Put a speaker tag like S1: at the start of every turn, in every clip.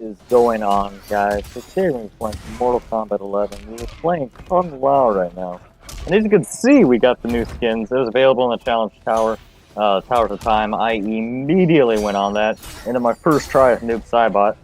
S1: Is going on, guys? Today we're playing Mortal Kombat 11. We're playing Kung Lao right now. And as you can see, we got the new skins. It was available in the Challenge Tower, Towers of Time. I immediately went on that. And in my first try at Noob Saibot,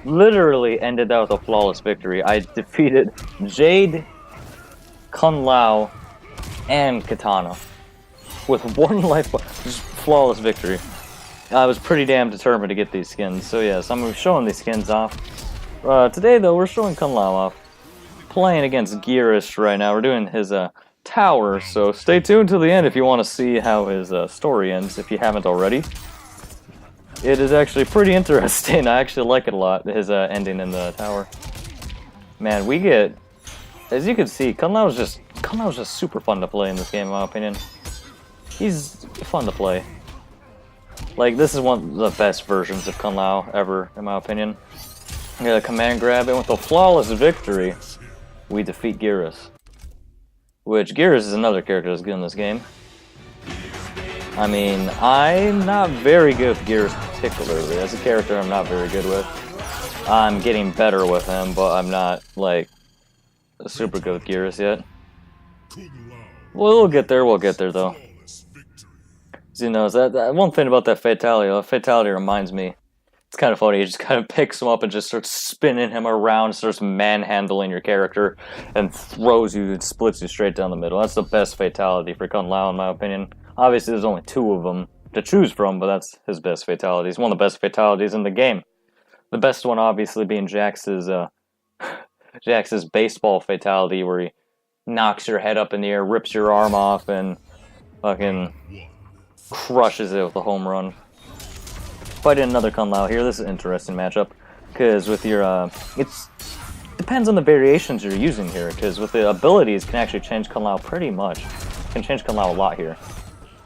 S1: literally ended that with a flawless victory. I defeated Jade, Kung Lao, and Katana. With one life, just flawless victory. I was pretty damn determined to get these skins, so yes, I'm showing these skins off. Today, though, we're showing Kung Lao off. Playing against Gearus right now. We're doing his tower, so stay tuned to the end if you want to see how his story ends, if you haven't already. It is actually pretty interesting. I actually like it a lot, his ending in the tower. Man, we get... As you can see, Kung Lao is just super fun to play in this game, in my opinion. He's fun to play. Like, this is one of the best versions of Kung Lao ever, in my opinion. We got a command grab, and with a flawless victory, we defeat Gearus. Which, Gearus is another character that's good in this game. I mean, I'm not very good with Gearus particularly. As a character, I'm not very good with. I'm getting better with him, but I'm not, like, super good with Gearus yet. Well, we'll get there, though. You know, that one thing about that fatality reminds me, it's kind of funny, he just kind of picks him up and just starts spinning him around, starts manhandling your character, and throws you and splits you straight down the middle. That's the best fatality for Kung Lao, in my opinion. Obviously, there's only two of them to choose from, but that's his best fatality. He's one of the best fatalities in the game. The best one, obviously, being Jax's baseball fatality, where he knocks your head up in the air, rips your arm off, and fucking crushes it with a home run. Fighting another Kung Lao here. This is an interesting matchup, because with your it depends on the variations you're using here, because with the abilities can actually change Kung Lao pretty much. Can change Kung Lao a lot here.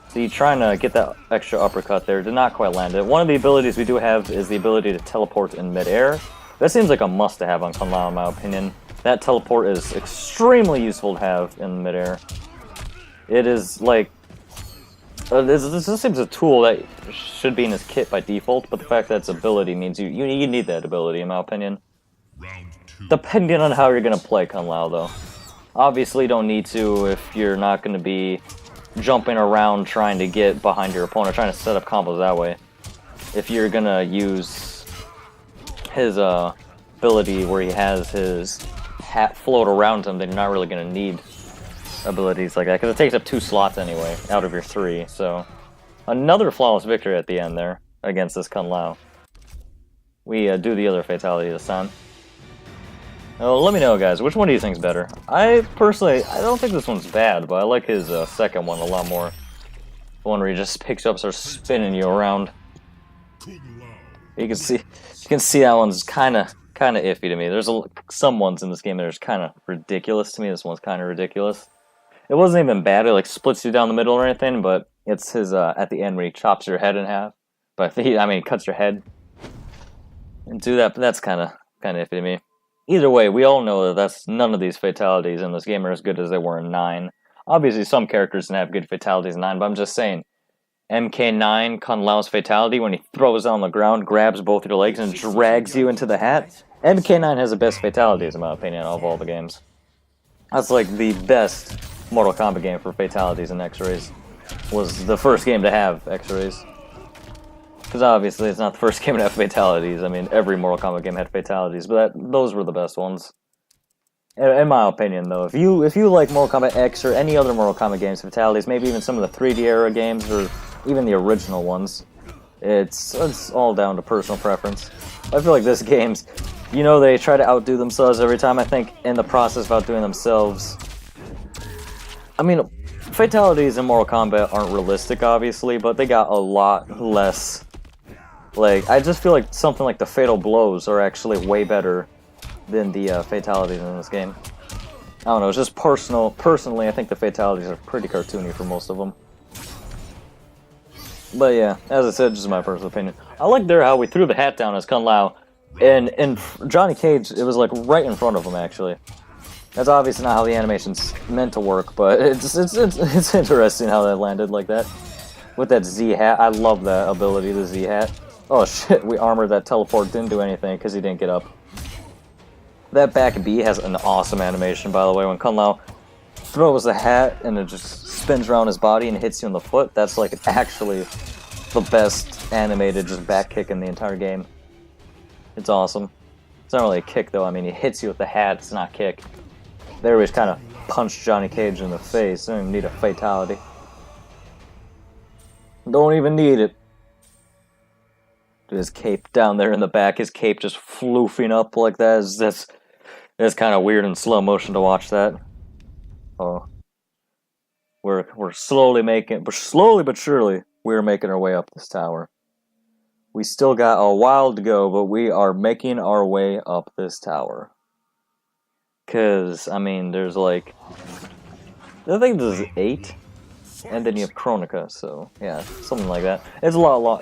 S1: So you're trying to get that extra uppercut there, did not quite land it. One of the abilities we do have is the ability to teleport in midair. That seems like a must-have on Kung Lao, in my opinion. That teleport is extremely useful to have in midair. It is like this seems a tool that should be in his kit by default, but the fact that it's ability means you need that ability, in my opinion. Depending on how you're going to play Kung Lao, though. Obviously, you don't need to if you're not going to be jumping around trying to get behind your opponent, trying to set up combos that way. If you're going to use his ability where he has his hat float around him, then you're not really going to need abilities like that, because it takes up 2 slots anyway, out of your 3, so... Another flawless victory at the end there, against this Kung Lao. We do the other fatality this time. Oh, let me know, guys, which one do you think is better? I don't think this one's bad, but I like his second one a lot more. The one where he just picks you up and starts spinning you around. You can see that one's kind of iffy to me. There's some ones in this game that are kind of ridiculous to me. This one's kind of ridiculous. It wasn't even bad, it like splits you down the middle or anything, but it's his, at the end where he chops your head in half. But he cuts your head. And do that, but that's kind of iffy to me. Either way, we all know that none of these fatalities in this game are as good as they were in 9. Obviously, some characters can have good fatalities in 9, but I'm just saying, MK9, Kung Lao's fatality, when he throws on the ground, grabs both your legs, and drags you into the hat, MK9 has the best fatalities, in my opinion, of all the games. That's like the best Mortal Kombat game for fatalities and X-rays. Was the first game to have X-rays. Because obviously it's not the first game to have fatalities. I mean, every Mortal Kombat game had fatalities, but those were the best ones. In my opinion, though, if you like Mortal Kombat X or any other Mortal Kombat games, fatalities, maybe even some of the 3D era games or even the original ones, it's all down to personal preference. I feel like this game's, you know, they try to outdo themselves every time. I think in the process of outdoing themselves, I mean, fatalities in Mortal Kombat aren't realistic, obviously, but they got a lot less. Like, I just feel like something like the fatal blows are actually way better than the fatalities in this game. I don't know, it's just personal. Personally, I think the fatalities are pretty cartoony for most of them. But yeah, as I said, just my personal opinion. I like there how we threw the hat down as Kung Lao, and in Johnny Cage, it was like right in front of him, actually. That's obviously not how the animation's meant to work, but it's interesting how that landed like that. With that Z hat, I love that ability, the Z hat. Oh shit, we armored that teleport, didn't do anything because he didn't get up. That back B has an awesome animation, by the way. When Kung Lao throws the hat and it just spins around his body and hits you in the foot, that's like actually the best animated just back kick in the entire game. It's awesome. It's not really a kick though, I mean he hits you with the hat, it's not kick. There we just kind of punched Johnny Cage in the face, don't even need a fatality. Don't even need it. His cape down there in the back, his cape just floofing up like that. That's kind of weird in slow motion to watch that. Oh, we're slowly but surely we're making our way up this tower. We still got a while to go, but we are making our way up this tower. Cause I mean, there's like, I think there's 8, and then you have Chronica. So yeah, something like that. It's a lot.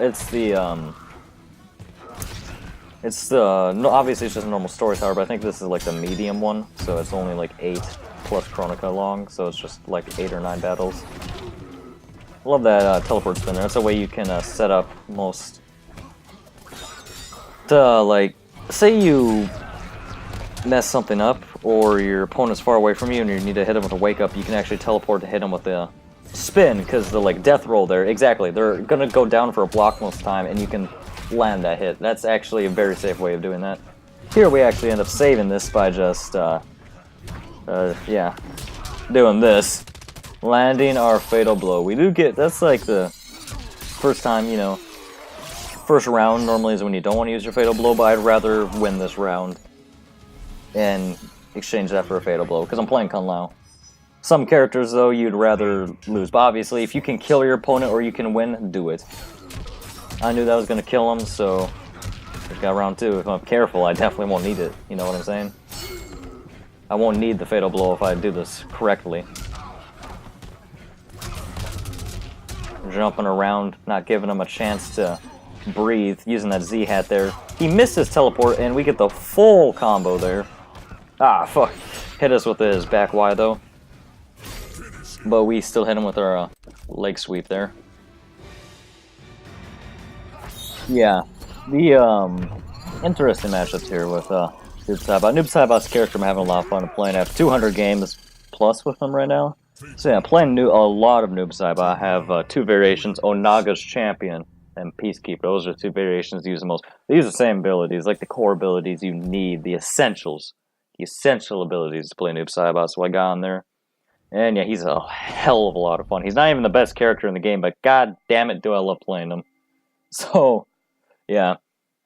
S1: No, obviously it's just a normal story tower, but I think this is like the medium one, so it's only like 8 plus Chronica long, so it's just like 8 or 9 battles. Love that teleport spinner. That's a way you can set up most. Like, say you mess something up, or your opponent's far away from you and you need to hit him with a wake up, you can actually teleport to hit him with the spin, because the like death roll there, exactly, they're gonna go down for a block most of the time, and you can land that hit. That's actually a very safe way of doing that. Here we actually end up saving this by just, yeah, doing this. Landing our fatal blow. We do get, that's like the first time, you know, first round normally is when you don't want to use your fatal blow, but I'd rather win this round and exchange that for a fatal blow, because I'm playing Kung Lao. Some characters, though, you'd rather lose, but obviously, if you can kill your opponent or you can win, do it. I knew that was going to kill him, so we got round 2. If I'm careful, I definitely won't need it. You know what I'm saying? I won't need the fatal blow if I do this correctly. Jumping around, not giving him a chance to breathe, using that Z hat there. He missed his teleport, and we get the full combo there. Ah, fuck. Hit us with his back Y, though. But we still hit him with our leg sweep there. Yeah, the interesting matchups here with Noob Saibot. Noob Saibot's character I'm having a lot of fun playing. I have 200 games plus with him right now. So yeah, playing a lot of Noob Saibot. I have 2 variations, Onaga's Champion and Peacekeeper. Those are 2 variations use the most. They use the same abilities, like the core abilities you need, the essentials. The essential abilities to play Noob Saibot, so I got on there. And yeah, he's a hell of a lot of fun. He's not even the best character in the game, but god damn it do I love playing him. So yeah,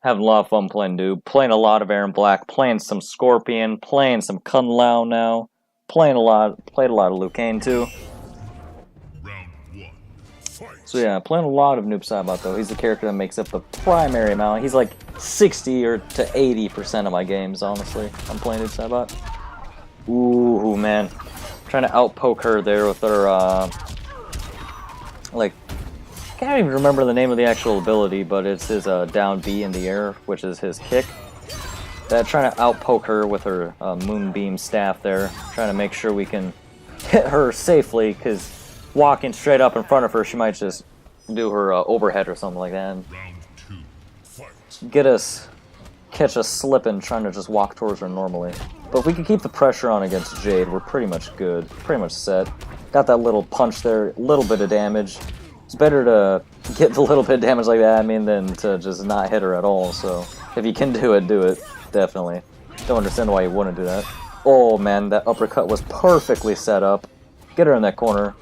S1: having a lot of fun playing Noob, playing a lot of Aaron Black, playing some Scorpion, playing some Kung Lao now, played a lot of Liu Kang too. So yeah, playing a lot of Noob Saibot though. He's the character that makes up the primary amount. He's like 60 or to 80% of my games, honestly. I'm playing Noob Saibot. Ooh, man. Trying to outpoke her there with her, like, I can't even remember the name of the actual ability, but it's his down B in the air, which is his kick. Trying to outpoke her with her moonbeam staff there, trying to make sure we can hit her safely, because walking straight up in front of her, she might just do her overhead or something like that, and catch us slipping, trying to just walk towards her normally. But if we can keep the pressure on against Jade, we're pretty much good, pretty much set. Got that little punch there, a little bit of damage. It's better to get the little bit of damage like that, I mean, than to just not hit her at all, so if you can do it, definitely. Don't understand why you wouldn't do that. Oh man, that uppercut was perfectly set up. Get her in that corner.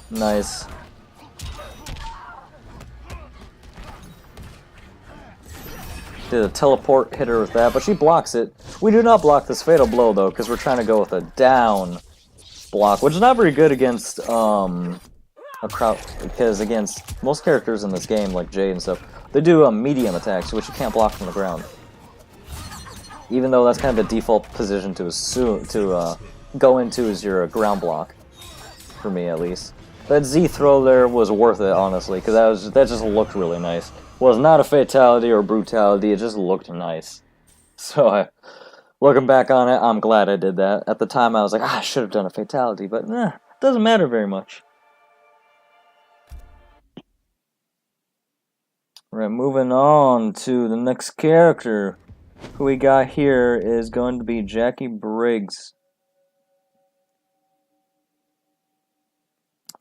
S1: Nice. Did a teleport, hit her with that, but she blocks it. We do not block this fatal blow though, because we're trying to go with a down block, which is not very good against a crowd, because against most characters in this game, like Jade and stuff, they do medium attacks, which you can't block from the ground. Even though that's kind of the default position to go into is your ground block, for me at least. That Z throw there was worth it, honestly, because that just looked really nice. Was not a fatality or brutality, it just looked nice. So, looking back on it, I'm glad I did that. At the time, I was like, I should have done a fatality, but it doesn't matter very much. Right, moving on to the next character. Who we got here is going to be Jackie Briggs.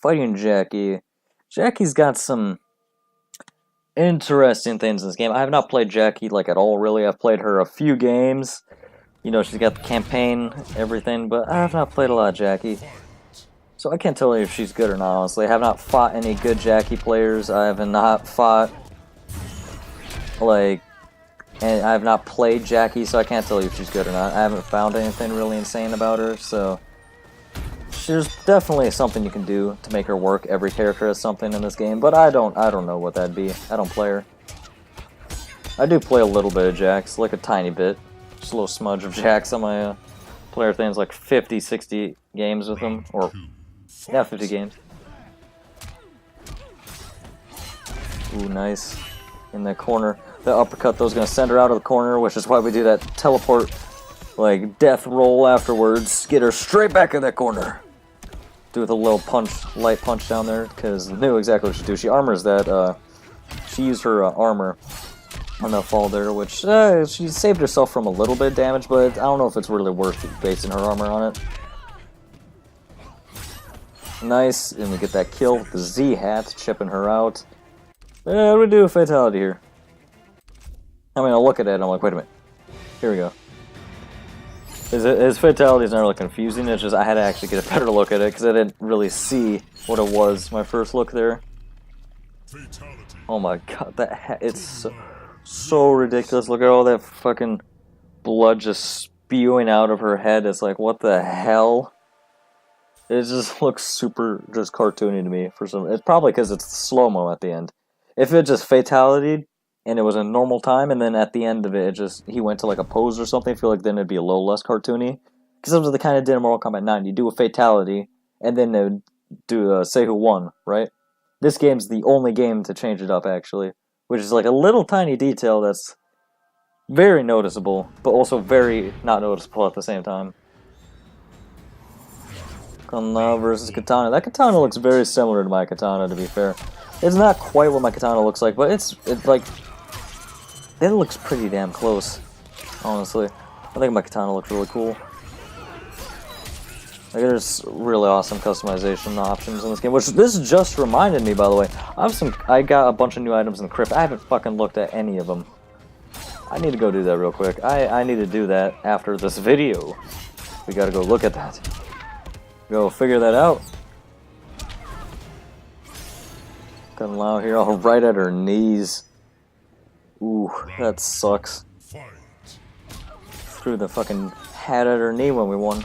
S1: Fighting Jackie. Jackie's got some interesting things in this game. I have not played Jackie like at all, really. I've played her a few games. You know, she's got the campaign, everything, but I have not played a lot of Jackie. So I can't tell you if she's good or not, honestly. I have not fought any good Jackie players. I have not fought, like, and I have not played Jackie, so I can't tell you if she's good or not. I haven't found anything really insane about her, so there's definitely something you can do to make her work. Every character has something in this game, but I don't know what that'd be. I don't play her. I do play a little bit of Jax, like a tiny bit. Just a little smudge of Jax on my player things, like 50, 60 games with them, or yeah, 50 games. Ooh, nice. In that corner. The uppercut, though, is going to send her out of the corner, which is why we do that teleport, like, death roll afterwards. Get her straight back in that corner. Do with a little punch, light punch down there, because I knew exactly what she'd do. She armors that, she used her armor on that fall there, which, she saved herself from a little bit of damage, but I don't know if it's really worth basing her armor on it. Nice, and we get that kill with the Z-hat, chipping her out. Yeah, we do a fatality here. I mean, I'll look at it and I'm like, wait a minute. Here we go. His fatality is not really confusing, it's just I had to actually get a better look at it because I didn't really see what it was my first look there. Oh my god, it's so ridiculous. Look at all that fucking blood just spewing out of her head. It's like, what the hell? It just looks super just cartoony to me for some. It's probably because it's slow-mo at the end. If it just fatality'd and it was a normal time, and then at the end of it, he went to like a pose or something, I feel like then it'd be a little less cartoony. Because that's what they kind of did in Mortal Kombat 9. You do a fatality, and then they would do say who won, right? This game's the only game to change it up, actually. Which is like a little tiny detail that's very noticeable, but also very not noticeable at the same time. Kung Lao versus Katana. That Katana looks very similar to my Katana, to be fair. It's not quite what my Katana looks like, but it's like... It looks pretty damn close, honestly. I think my Katana looks really cool. Like, there's really awesome customization options in this game, which this just reminded me, by the way. I got a bunch of new items in the crypt. I haven't fucking looked at any of them. I need to go do that real quick. I need to do that after this video. We gotta go look at that. Go figure that out. Kung Lao here, all right at her knees. Ooh, that sucks. Threw the fucking hat at her knee when we won.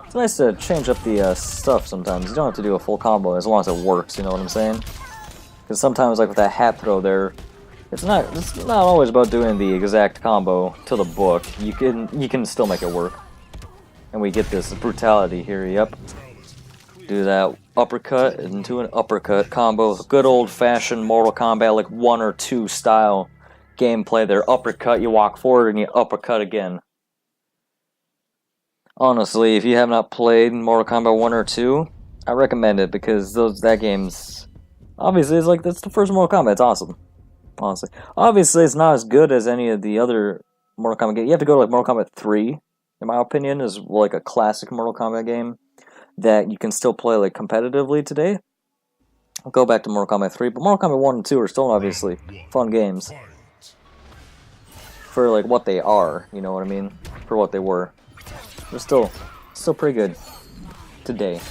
S1: It's nice to change up the stuff sometimes. You don't have to do a full combo as long as it works, you know what I'm saying? Because sometimes, like with that hat throw there, it's not always about doing the exact combo to the book. You can still make it work. And we get this brutality here, yep. Do that uppercut into an uppercut combo. Good old-fashioned Mortal Kombat, like 1 or 2 style gameplay there. Uppercut, you walk forward and you uppercut again. Honestly, if you have not played Mortal Kombat 1 or 2, I recommend it because that game's... Obviously, it's like, that's the first Mortal Kombat. It's awesome. Honestly. Obviously, it's not as good as any of the other Mortal Kombat games. You have to go to like Mortal Kombat 3, in my opinion, is like a classic Mortal Kombat game that you can still play like competitively today. I'll go back to Mortal Kombat 3, but Mortal Kombat 1 and 2 are still obviously fun games. For like what they are, you know what I mean? For what they were. They're still pretty good today.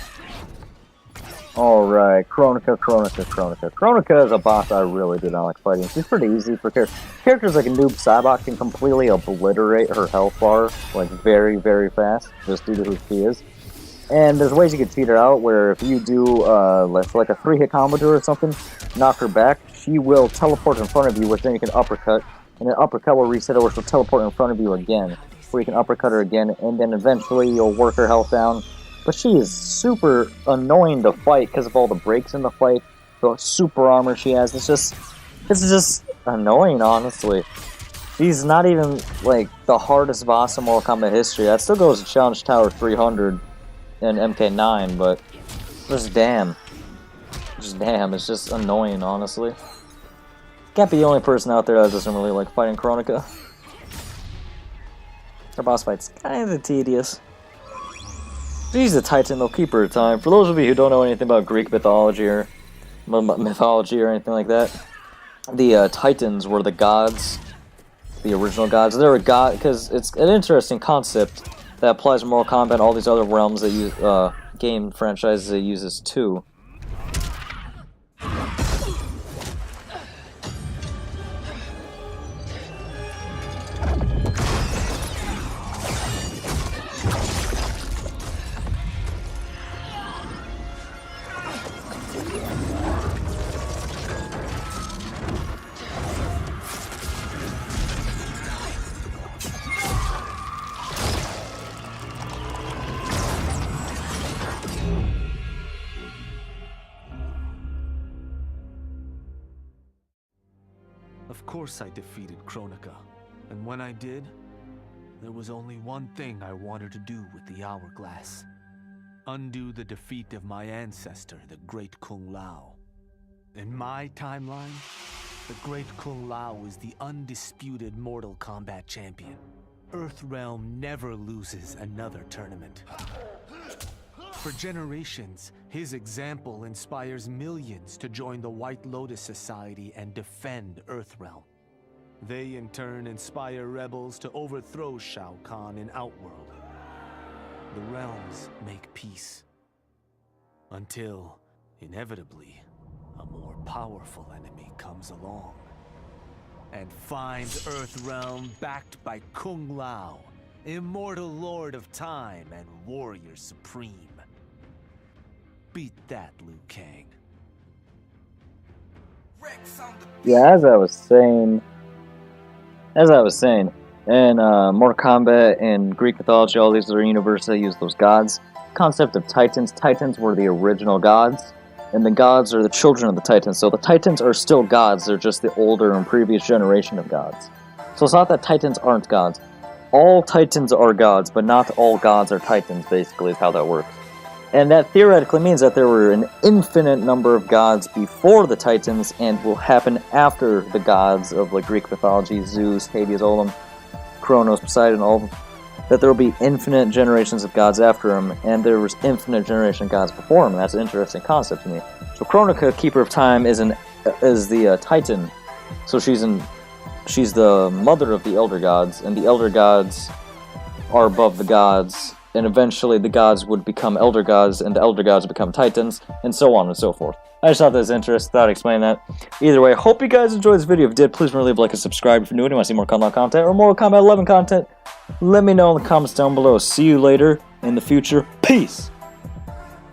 S1: Alright, Kronika. Kronika is a boss I really do not like fighting. She's pretty easy for characters like a noob Cybok can completely obliterate her health bar like very, very fast, just due to who she is. And there's ways you can cheat her out where if you do like a 3-hit combo to her or something, knock her back, she will teleport in front of you, which then you can uppercut, and then uppercut will reset her, which will teleport in front of you again, where you can uppercut her again, and then eventually you'll work her health down. But she is super annoying to fight because of all the breaks in the fight, the super armor she has. It's just annoying, honestly. She's not even like the hardest boss in Mortal Kombat history. That still goes to Challenge Tower 300 and MK9, but just damn, it's just annoying, honestly. Can't be the only person out there that doesn't really like fighting Kronika. Her boss fight's kinda tedious. She's a Titan, they'll keep her time. For those of you who don't know anything about Greek mythology or anything like that, the Titans were the gods, the original gods. They're a god, because it's an interesting concept that applies to Mortal Kombat and all these other realms that use, game franchises it uses too.
S2: Of course I defeated Kronika, and when I did, there was only one thing I wanted to do with the hourglass. Undo the defeat of my ancestor, the great Kung Lao. In my timeline, the great Kung Lao is the undisputed Mortal Kombat champion. Earthrealm never loses another tournament. For generations, his example inspires millions to join the White Lotus Society and defend Earthrealm. They in turn inspire rebels to overthrow Shao Kahn in Outworld. The realms make peace. Until, inevitably, a more powerful enemy comes along and finds Earthrealm backed by Kung Lao, immortal lord of time and warrior supreme. Beat that, Liu Kang.
S1: Yeah, as I was saying, in Mortal Kombat and Greek mythology, all these other universes that use those gods. Concept of Titans. Titans were the original gods, and the gods are the children of the Titans. So the Titans are still gods, they're just the older and previous generation of gods. So it's not that Titans aren't gods. All Titans are gods, but not all gods are Titans, basically, is how that works. And that theoretically means that there were an infinite number of gods before the Titans and will happen after the gods of like Greek mythology, Zeus, Hades, all of them, Kronos, Poseidon, all of them. That there will be infinite generations of gods after him, and there was infinite generation of gods before him. That's an interesting concept to me. So Kronika, Keeper of Time, is the Titan. So she's the mother of the Elder Gods, and the Elder Gods are above the gods. And eventually the gods would become Elder Gods, and the Elder Gods would become Titans, and so on and so forth. I just thought that was interesting, thought I'd explain that. Either way, I hope you guys enjoyed this video. If you did, please remember to leave a like and subscribe if you're new and you want to see more Kombat content, or Mortal Kombat 11 content. Let me know in the comments down below. See you later in the future. Peace!